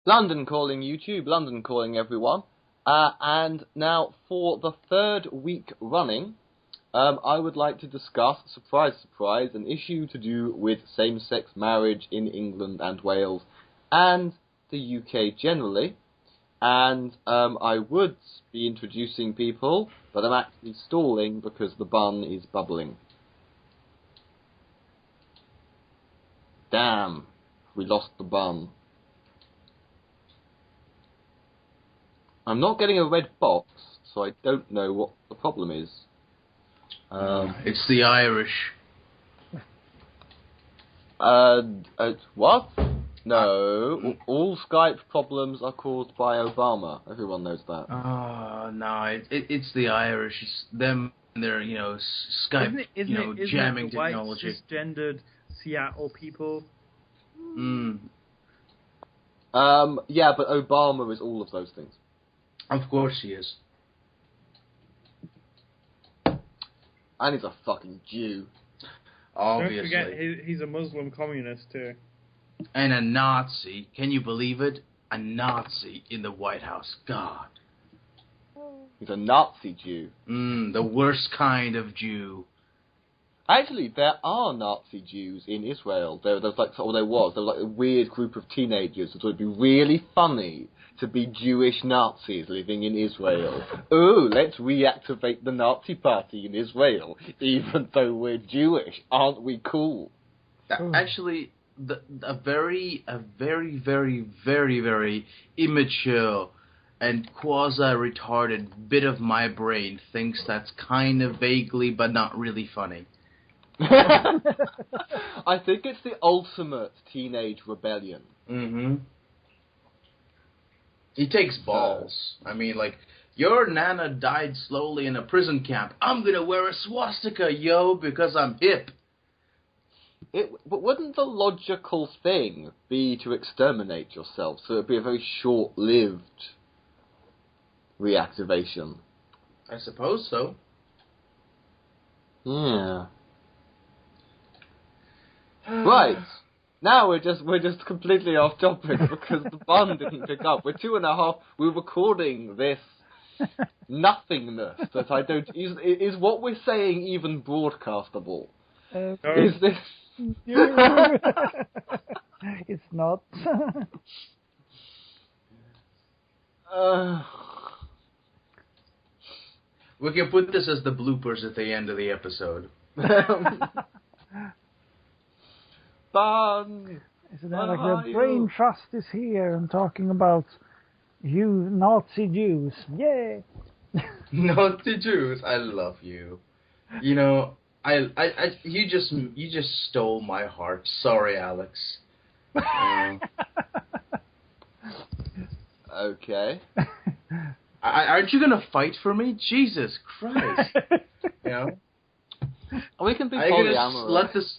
London calling YouTube, London calling everyone. And now, for the third week running, I would like to discuss, surprise, surprise, an issue to do with same-sex marriage in England and Wales and the UK generally. And I would be introducing people, but I'm actually stalling because the bun is bubbling. Damn, we lost the bun. I'm not getting a red box, so I don't know what the problem is. It's the Irish. What? No, all Skype problems are caused by Obama. Everyone knows that. Oh, no, it's the Irish. It's them and their, Skype, jamming it the white, technology. cisgendered Seattle people? Yeah, but Obama is all of those things. Of course he is. And he's a fucking Jew. Obviously. Don't forget, he's a Muslim communist too. And a Nazi. Can you believe it? A Nazi in the White House. God. He's a Nazi Jew. The worst kind of Jew. Actually, there are Nazi Jews in Israel. There was like a weird group of teenagers that would be really funny to be Jewish Nazis living in Israel. Oh, let's reactivate the Nazi party in Israel, even though we're Jewish. Aren't we cool? Actually, a very, very, very immature and quasi-retarded bit of my brain thinks that's kind of vaguely but not really funny. I think it's the ultimate teenage rebellion. Mm-hmm. He takes balls. I mean, like, your nana died slowly in a prison camp. I'm gonna wear a swastika, yo, because I'm hip. But wouldn't the logical thing be to exterminate yourself? So it'd be a very short-lived reactivation. I suppose so. Yeah. Right. Now we're just completely off topic because the bun didn't pick up. We're recording this nothingness that I don't... Is what we're saying even broadcastable? Is this... It's not. We can put this as the bloopers at the end of the episode. Bun! Isn't that like the brain trust is here and talking about you Nazi Jews? Yay! Nazi Jews, I love you. You know, you just stole my heart. Sorry, Alex. Okay. Aren't you gonna fight for me? Jesus Christ! You know. We can be Are you gonna polyamorous. let this?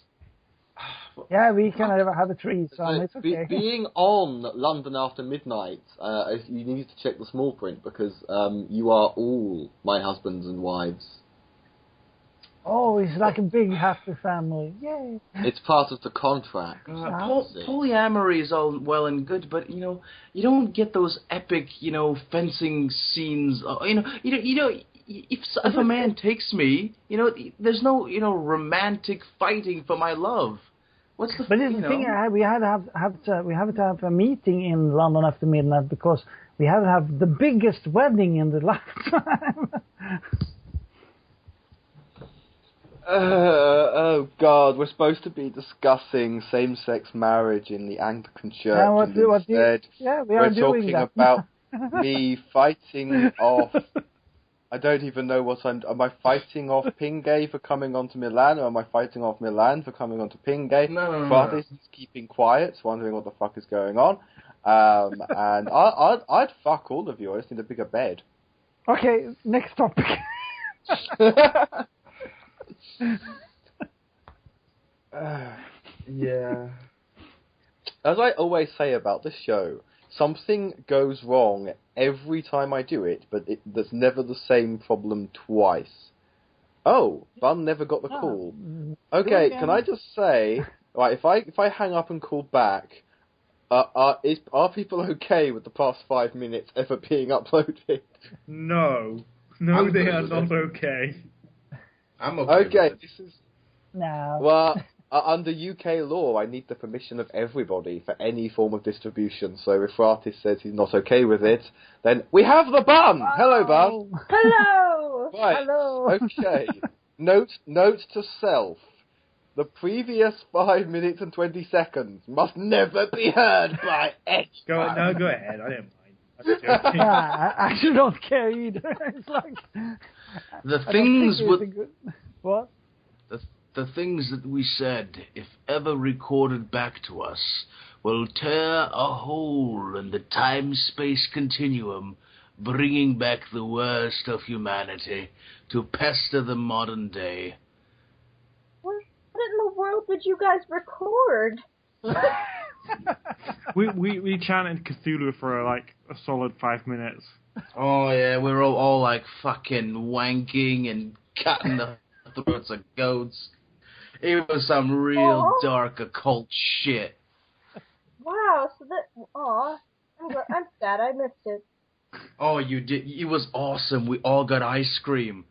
Yeah, we can have a threesome. It's okay. Being on London After Midnight, you need to check the small print because you are all my husbands and wives. Oh, it's like a big happy family. Yay! It's part of the contract. Polyamory is all well and good, but you don't get those epic, fencing scenes. If a man takes me, there's no, romantic fighting for my love. What's the? But the thing, we have to have a meeting in London After Midnight because we have to have the biggest wedding in the lifetime. Oh God, we're supposed to be discussing same-sex marriage in the Anglican Church. We're talking about me fighting off. I don't even know what am I fighting off Pingay for coming onto Milan, or am I fighting off Milan for coming onto Pingay? No. But he's keeping quiet, wondering what the fuck is going on. And I'd fuck all of you. I just need a bigger bed. Okay, next topic. Yeah. As I always say about this show, something goes wrong every time I do it, but there's never the same problem twice. Oh, Bun never got the call. Okay, can I just say, right, if I hang up and call back, Are people okay with the past 5 minutes ever being uploaded? No, I'm they good are with not it. okay. I'm okay. Okay, With it. this is... No. Well, under UK law, I need the permission of everybody for any form of distribution. So if Ratis says he's not okay with it, then we have the bun! Hello, bun! Hello! Right, Hello. okay. Note to self. The previous 5 minutes and 20 seconds must never be heard by anyone. Go ahead. I don't mind. I'm joking. I actually don't care either. It's like The I things don't think with it's a good... What? the things that we said, if ever recorded back to us, will tear a hole in the time-space continuum, bringing back the worst of humanity to pester the modern day. What in the world did you guys record? we chanted Cthulhu for like a solid 5 minutes. Oh yeah, we were all like fucking wanking and cutting the throats of goats. It was some real Aw. dark occult shit. Wow, so that... Aw. I'm sad I missed it. Oh, you did. It was awesome. We all got ice cream,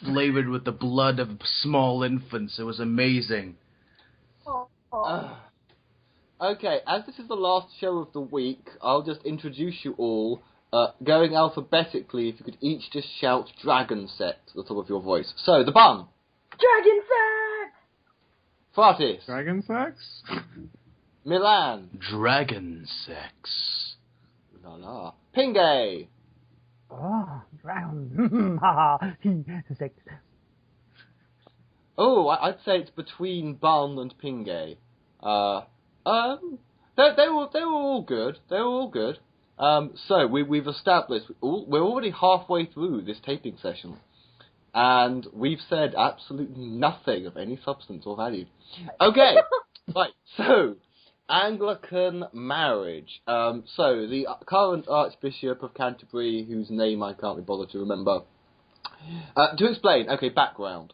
flavored with the blood of small infants. It was amazing. Aw. Okay, as this is the last show of the week, I'll just introduce you all, going alphabetically. If you could each just shout Dragon Sex at the top of your voice. So, the bun. Dragon sex! Dragon Fratis. sex? Milan. Dragon sex. La la. Pingay. Oh, drown. Haha. Sex. Oh, I'd say it's between Bun and Pingay. They were all good. They were all good. So we've established we're already halfway through this taping session, and we've said absolutely nothing of any substance or value. Okay, right. So Anglican marriage. So the current Archbishop of Canterbury, whose name I can't be bothered to remember. To explain, okay, background.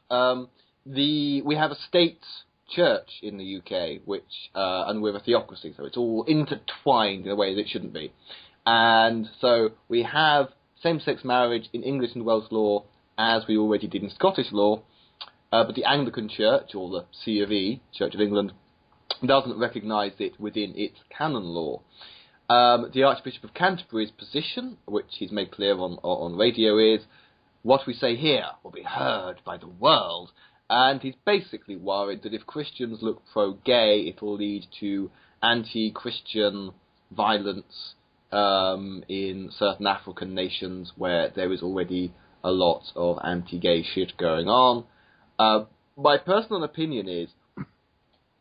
We have a state church in the UK, which and we're a theocracy, so it's all intertwined in a way that it shouldn't be. And so we have same-sex marriage in English and Welsh law, as we already did in Scottish law, but the Anglican Church, or the C of E, Church of England, doesn't recognise it within its canon law. The Archbishop of Canterbury's position, which he's made clear on radio, is what we say here will be heard by the world. And he's basically worried that if Christians look pro-gay, it will lead to anti-Christian violence in certain African nations where there is already a lot of anti-gay shit going on. My personal opinion is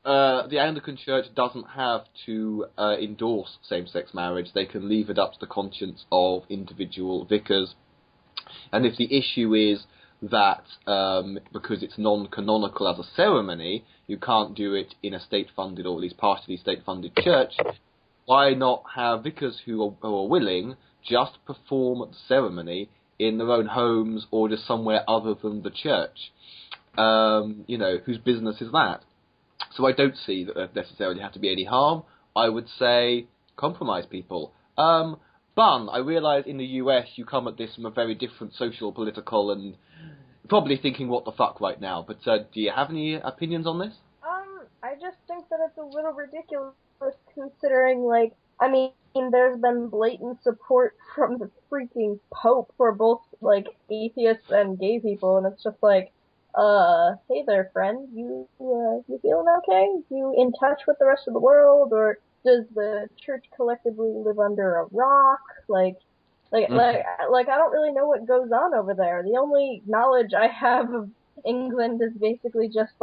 the Anglican Church doesn't have to endorse same-sex marriage. They can leave it up to the conscience of individual vicars. And if the issue is that because it's non-canonical as a ceremony, you can't do it in a state-funded or at least partially state-funded church, why not have vicars who are willing just perform the ceremony in their own homes or just somewhere other than the church? Whose business is that? So I don't see that there necessarily have to be any harm. I would say compromise people. Bun, I realise in the US you come at this from a very different social, political, and probably thinking what the fuck right now, but do you have any opinions on this? I just think that it's a little ridiculous considering, there's been blatant support from the freaking Pope for both, atheists and gay people, and it's just hey there, friend, you feeling okay? You in touch with the rest of the world, or does the church collectively live under a rock? I don't really know what goes on over there. The only knowledge I have of England is basically just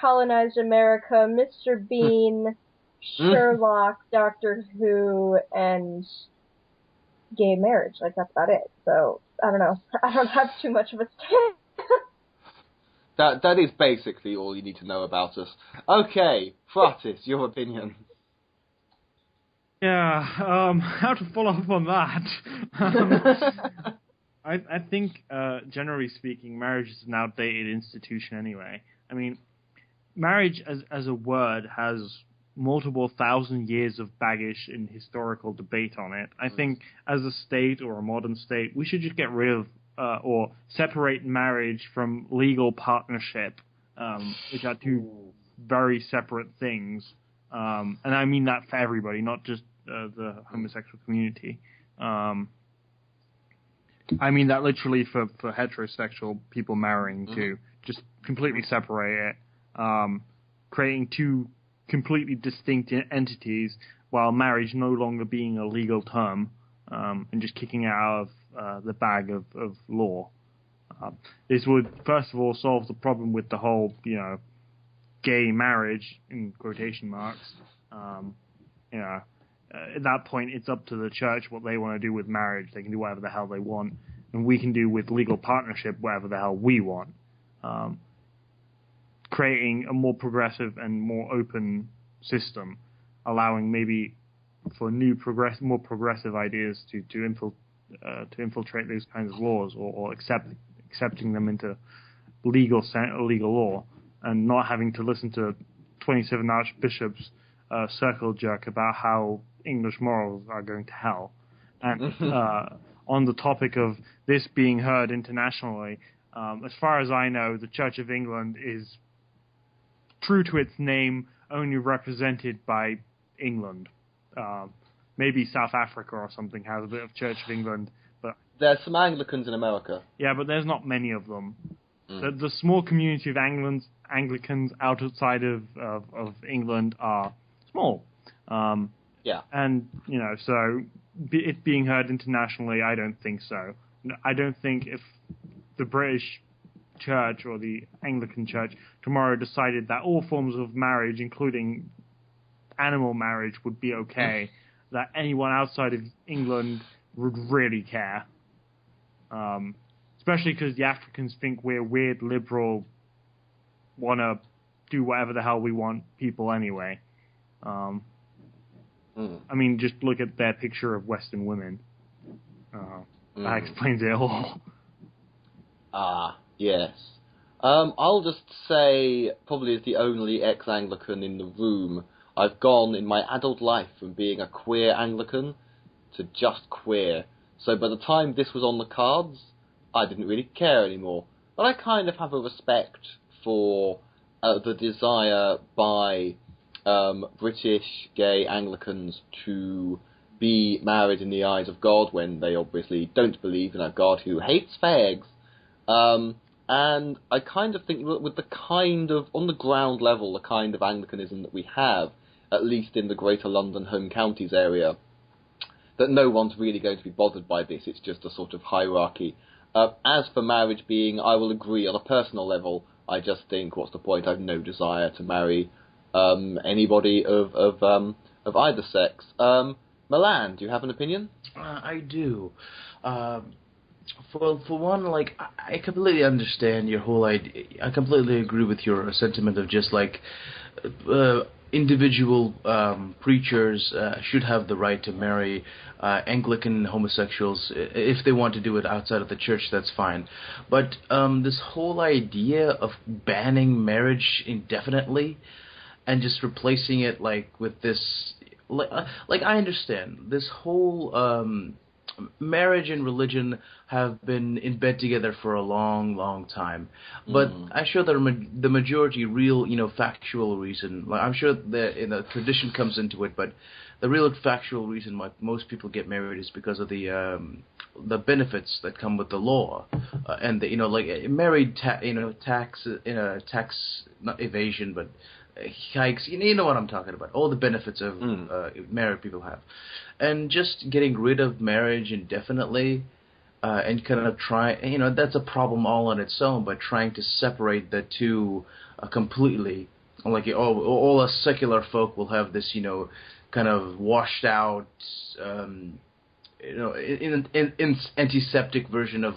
colonized America, Mr. Bean, Sherlock, Doctor Who, and gay marriage. That's about it. So, I don't know. I don't have too much of a stance. That is basically all you need to know about us. Okay, Fratis, your opinion. Yeah, how to follow up on that? I think, generally speaking, marriage is an outdated institution anyway. I mean, marriage as a word has multiple thousand years of baggage and historical debate on it. I think as a state or a modern state, we should just get rid of or separate marriage from legal partnership, which are two very separate things. And I mean that for everybody, not just the homosexual community. I mean that literally for heterosexual people marrying too. Just completely separate it, creating two completely distinct entities, while marriage no longer being a legal term, and just kicking it out of the bag of law. This would, first of all, solve the problem with the whole, gay marriage, in quotation marks. At that point, it's up to the church what they want to do with marriage. They can do whatever the hell they want, and we can do with legal partnership whatever the hell we want. Creating a more progressive and more open system, allowing maybe for new more progressive ideas to infiltrate those kinds of laws, or accepting them into legal law, and not having to listen to 27 archbishops circle jerk about how English morals are going to hell. And on the topic of this being heard internationally, as far as I know, the Church of England is true to its name, only represented by England. Maybe South Africa or something has a bit of Church of England, but there's some Anglicans in America. Yeah, but there's not many of them. The small community of Anglicans outside of England are small. Yeah. And, so it being heard internationally, I don't think so. I don't think if the British Church or the Anglican Church tomorrow decided that all forms of marriage, including animal marriage, would be okay, that anyone outside of England would really care. Especially because the Africans think we're weird, liberal, want to do whatever the hell we want people anyway. I mean, just look at their picture of Western women. That explains it all. Yes. I'll just say, probably as the only ex-Anglican in the room, I've gone in my adult life from being a queer Anglican to just queer. So by the time this was on the cards, I didn't really care anymore. But I kind of have a respect for the desire by British gay Anglicans to be married in the eyes of God when they obviously don't believe in a God who hates fags. And I kind of think with the kind of, on the ground level, the kind of Anglicanism that we have, at least in the Greater London Home Counties area, that no one's really going to be bothered by this. It's just a sort of hierarchy. As for marriage being, I will agree on a personal level. I just think, what's the point? I have no desire to marry anybody of either sex. Milan, do you have an opinion? I do. For one, like, I completely understand your whole idea. I completely agree with your sentiment of just like individual preachers should have the right to marry Anglican homosexuals if they want to do it outside of the church. That's fine. But this whole idea of banning marriage indefinitely and just replacing it like with this, like I understand this whole. Marriage and religion have been in bed together for a long, long time, but I'm sure the majority real, factual reason. Like, I'm sure the tradition comes into it, but the real factual reason why most people get married is because of the benefits that come with the law, and the, like married tax not evasion, but hikes. You know what I'm talking about. All the benefits of married people have. And just getting rid of marriage indefinitely and kind of try, that's a problem all on its own, but trying to separate the two completely, like all us secular folk will have this, kind of washed out, in antiseptic version of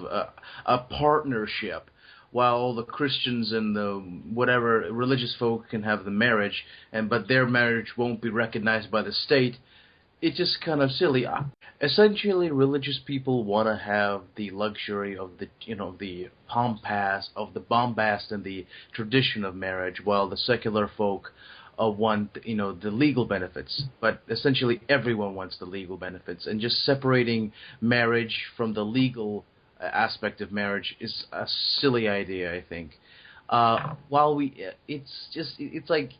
a partnership, while all the Christians and the whatever religious folk can have the marriage, but their marriage won't be recognized by the state. It's just kind of silly. Essentially, religious people want to have the luxury of the bombast and the tradition of marriage, while the secular folk want, the legal benefits, but essentially everyone wants the legal benefits, and just separating marriage from the legal aspect of marriage is a silly idea, I think. It's like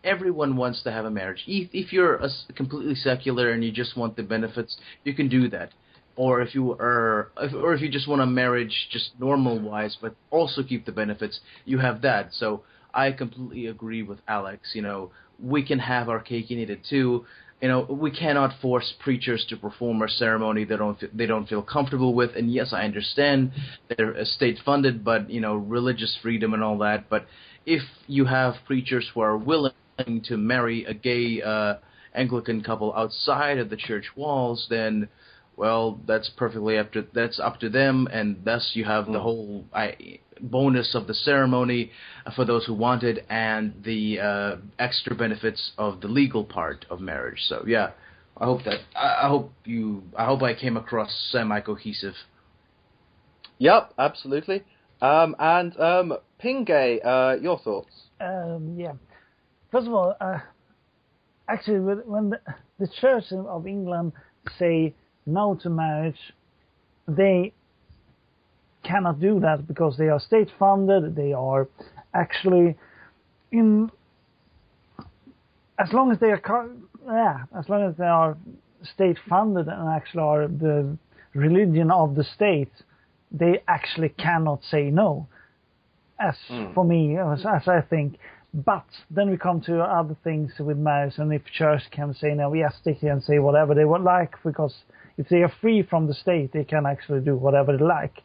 everyone wants to have a marriage. If you're completely secular and you just want the benefits, you can do that. Or if you just want a marriage just normal wise, but also keep the benefits, you have that. So I completely agree with Alex. We can have our cake and eat it too. We cannot force preachers to perform a ceremony they don't feel comfortable with. And yes, I understand they're state funded, but religious freedom and all that. But if you have preachers who are willing to marry a gay Anglican couple outside of the church walls, then well, that's up to them, and thus you have the whole bonus of the ceremony for those who want it, and the extra benefits of the legal part of marriage. So yeah, I hope I came across semi-cohesive. Yep, absolutely. And Pingay, your thoughts? Yeah. First of all, actually, when the Church of England say no to marriage, they cannot do that because they are state funded. They are actually as long as they are state funded and actually are the religion of the state, they actually cannot say no. For me, as I think. But then we come to other things with marriage, and if church can say no, yes, they can say whatever they would like, because if they are free from the state, they can actually do whatever they like.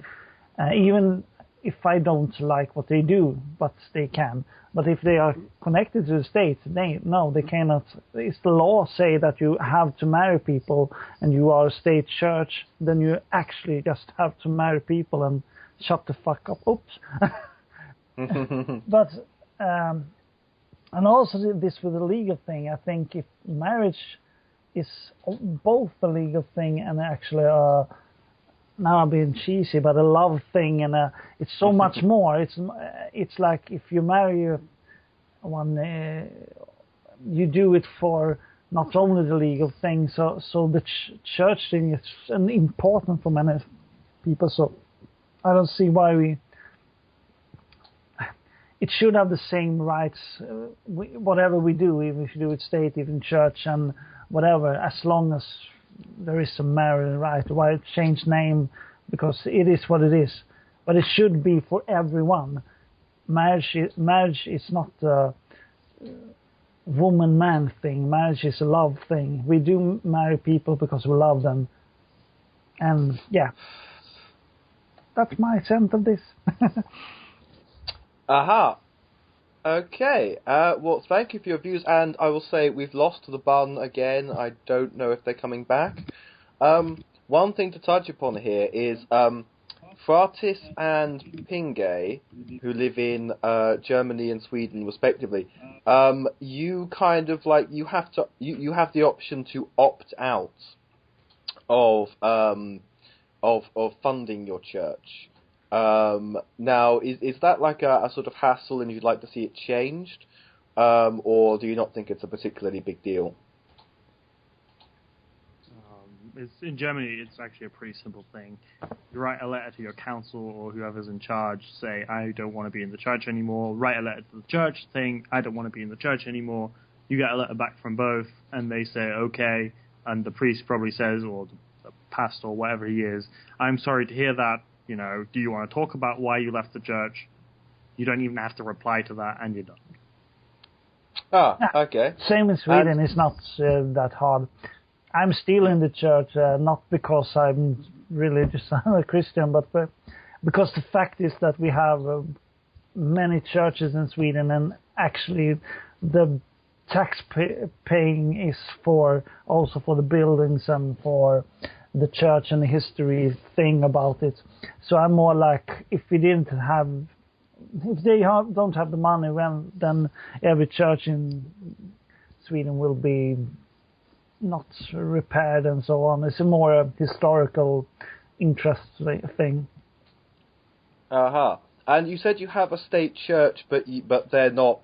Even if I don't like what they do, but they can. But if they are connected to the state, they cannot. It's the law say that you have to marry people, and you are a state church, then you actually just have to marry people and shut the fuck up. Oops. But and also this with the legal thing, I think if marriage is both a legal thing and actually now I'm being cheesy, but a love thing, and it's so much more. It's like if you marry one, you do it for not only the legal thing. So the church thing is important for many people. So I don't see why it should have the same rights, whatever we do, even if you do it state, even church, and whatever, as long as there is a marriage right. Why change name? Because it is what it is. But it should be for everyone. Marriage is not a woman-man thing. Marriage is a love thing. We do marry people because we love them. And yeah, that's my sense of this. Aha. Okay. Well, thank you for your views, and I will say we've lost the bun again. I don't know if they're coming back. One thing to touch upon here is Fratis and Pingay, who live in Germany and Sweden respectively. You kind of like you have the option to opt out of funding your church. Now, is that like a sort of hassle and you'd like to see it changed? Or do you not think it's a particularly big deal? In Germany, it's actually a pretty simple thing. You write a letter to your council or whoever's in charge, say, I don't want to be in the church anymore. Write a letter to the church saying, I don't want to be in the church anymore. You get a letter back from both, and they say, okay. And the priest probably says, or the pastor or whatever he is, I'm sorry to hear that. Do you want to talk about why you left the church? You don't even have to reply to that, and you're done. Okay. Same in Sweden. It's not that hard. I'm still in the church, not because I'm religious, I'm a Christian, but because the fact is that we have many churches in Sweden, and actually the tax paying is also for the buildings and for the church and the history thing about it. So I'm more like, if they don't have the money, well, then every church in Sweden will be not repaired and so on. It's a more historical interest thing. And you said you have a state church, but they're not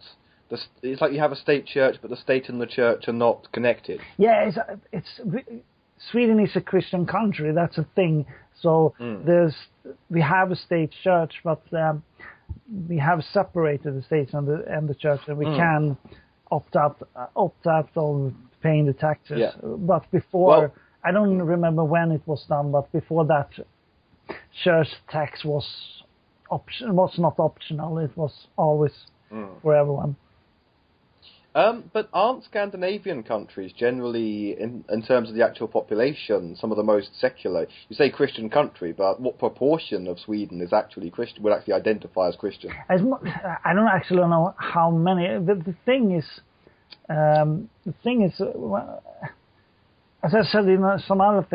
it's like you have a state church, but the state and the church are not connected. Yeah, Sweden is a Christian country. That's a thing. So we have a state church, but we have separated the state and the church, and we can opt out of paying the taxes. Yeah. But before, I don't remember when it was done, but before that, church tax was not optional. It was always for everyone. But aren't Scandinavian countries generally, in terms of the actual population, some of the most secular? You say Christian country, but what proportion of Sweden is actually Christian? Would actually identify as Christian? I don't actually know how many. The thing is, as I said in some other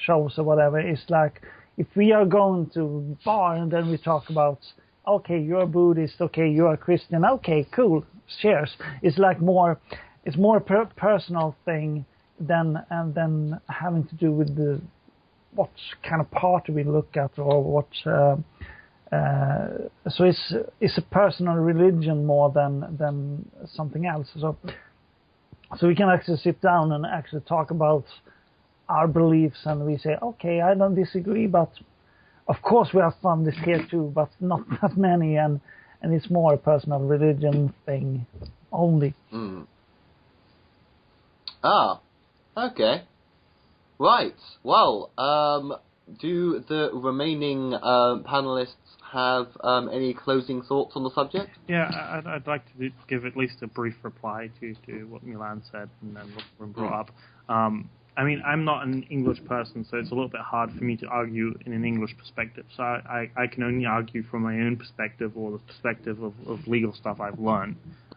shows or whatever, it's like if we are going to a bar and then we talk about, okay, you're a Buddhist, okay, you're a Christian, okay, cool, cheers. It's like more a personal thing than having to do with what kind of party we look at or what. So it's a personal religion more than something else. So we can actually sit down and actually talk about our beliefs, and we say, okay, I don't disagree, but of course we have fun this here too, but not that many, and it's more a personal religion thing only. Ah, okay. Right. Well, do the remaining panelists have any closing thoughts on the subject? Yeah, I'd like to give at least a brief reply to what Milan said and then what brought up. I mean, I'm not an English person, so it's a little bit hard for me to argue in an English perspective. So I can only argue from my own perspective or the perspective of legal stuff I've learned.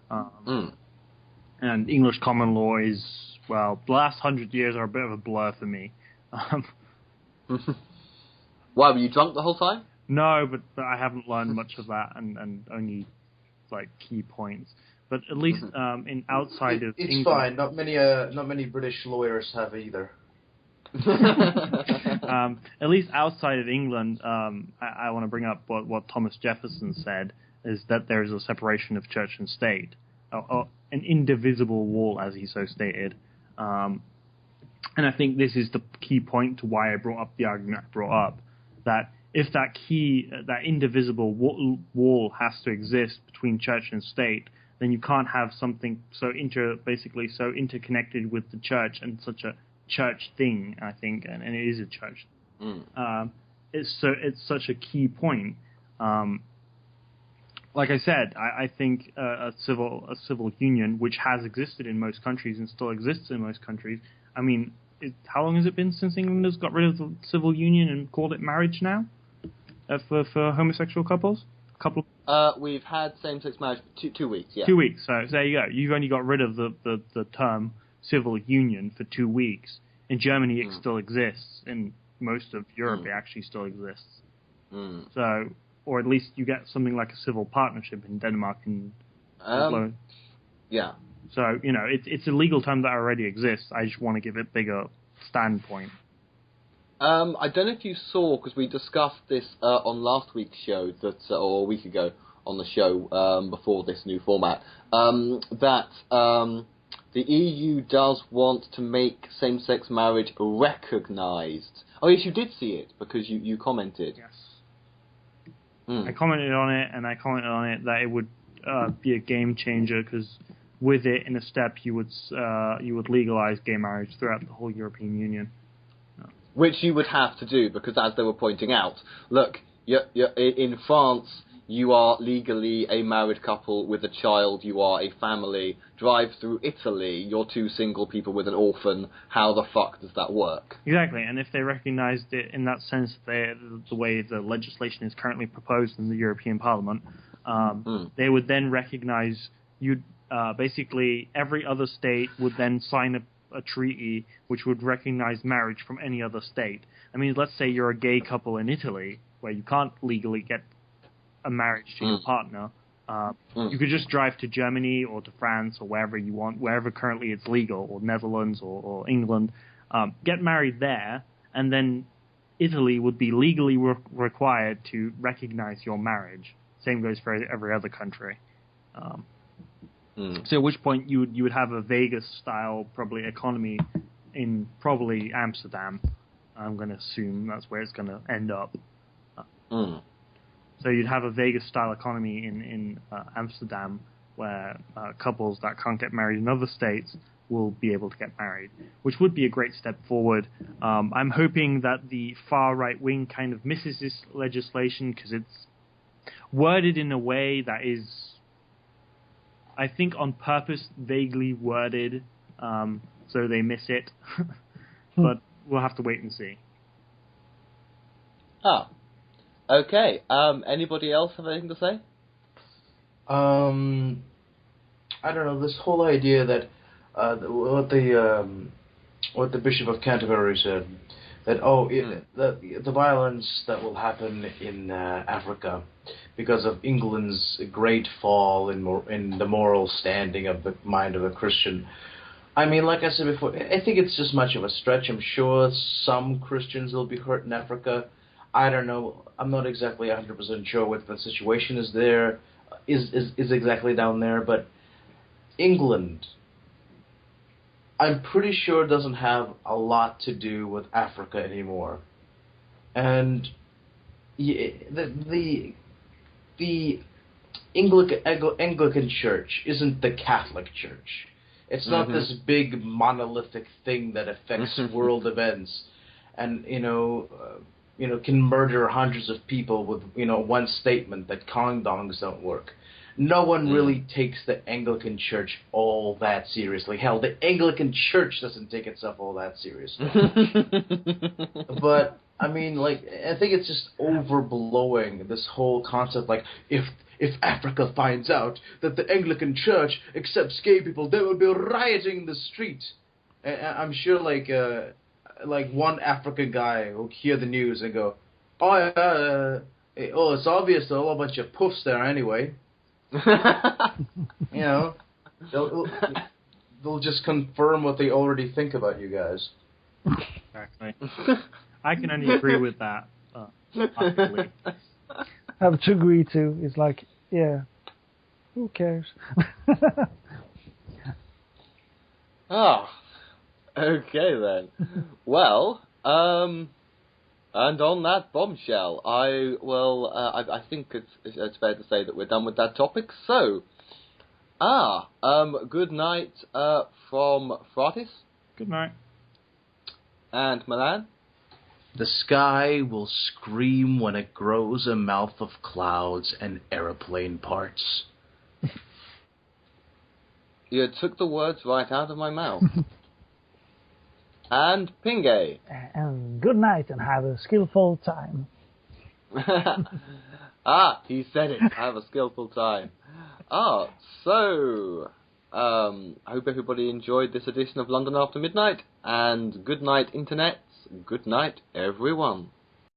And English common law is, well, the last 100 years are a bit of a blur for me. Why, were you drunk the whole time? No, but I haven't learned much of that and only, like, key points. But at least in outside of it's England... fine. Not many British lawyers have either. At least outside of England, I want to bring up what Thomas Jefferson said, is that there is a separation of church and state, or an indivisible wall, as he so stated. And I think this is the key point to why I brought up the argument I brought up, that if that indivisible wall has to exist between church and state, then you can't have something so interconnected with the church and such a church thing, I think, and it is a church. It's such a key point. Like I said, I think a civil union, which has existed in most countries and still exists in most countries. I mean, how long has it been since England has got rid of the civil union and called it marriage now for homosexual couples? We've had same-sex marriage for 2 weeks, yeah. 2 weeks, so there you go. You've only got rid of the term civil union for 2 weeks. In Germany, it still exists. In most of Europe, it actually still exists. So, or at least you get something like a civil partnership in Denmark and yeah. So, you know, it's a legal term that already exists. I just want to give it bigger standpoint. I don't know if you saw, because we discussed this on last week's show, or a week ago on the show before this new format, that the EU does want to make same-sex marriage recognised. Oh, yes, you did see it, because you commented. Yes. I commented on it, and I commented on it that it would be a game changer, because with it, in a step, you would legalise gay marriage throughout the whole European Union. Which you would have to do, because as they were pointing out, look, in France, you are legally a married couple with a child, you are a family. Drive through Italy, you're two single people with an orphan. How the fuck does that work? Exactly, and if they recognised it in that sense, the way the legislation is currently proposed in the European Parliament, they would then recognise basically every other state would then sign a treaty which would recognize marriage from any other state. I mean, let's say you're a gay couple in Italy where you can't legally get a marriage to your partner. You could just drive to Germany or to France or wherever you want, wherever currently it's legal, or Netherlands or England, get married there, and then Italy would be legally required to recognize your marriage. Same goes for every other country. So at which point you would have a Vegas-style probably economy in probably Amsterdam. I'm going to assume that's where it's going to end up. So you'd have a Vegas-style economy in Amsterdam where couples that can't get married in other states will be able to get married, which would be a great step forward. I'm hoping that the far right wing kind of misses this legislation because it's worded in a way that is, I think, on purpose vaguely worded, so they miss it. But we'll have to wait and see. Okay. Anybody else have anything to say? I don't know, this whole idea that what the Bishop of Canterbury said, that the violence that will happen in Africa because of England's great fall in the moral standing of the mind of a Christian. I mean, like I said before, I think it's just much of a stretch. I'm sure some Christians will be hurt in Africa. I don't know. I'm not exactly 100% sure what the situation is there, is exactly down there, but England, I'm pretty sure, doesn't have a lot to do with Africa anymore. And the Anglican Church isn't the Catholic Church. It's not this big monolithic thing that affects world events, and can murder hundreds of people with one statement that condoms don't work. No one really takes the Anglican Church all that seriously. Hell, the Anglican Church doesn't take itself all that seriously. But I mean, I think it's just overblowing this whole concept. Like, if Africa finds out that the Anglican Church accepts gay people, they will be rioting in the street. I'm sure, one African guy will hear the news and go, it's obvious they're all a bunch of puffs there anyway. They'll just confirm what they already think about you guys. Exactly. I can only agree with that. Possibly. Have to agree to. It's like, yeah, who cares? Okay then. Well, and on that bombshell, I will. I think it's fair to say that we're done with that topic. So, good night from Fratis. Good night. And Milan. The sky will scream when it grows a mouth of clouds and aeroplane parts. You took the words right out of my mouth. And Pingay. And good night and have a skillful time. He said it. Have a skillful time. So, I hope everybody enjoyed this edition of London After Midnight, and good night, Internet. Good night, everyone.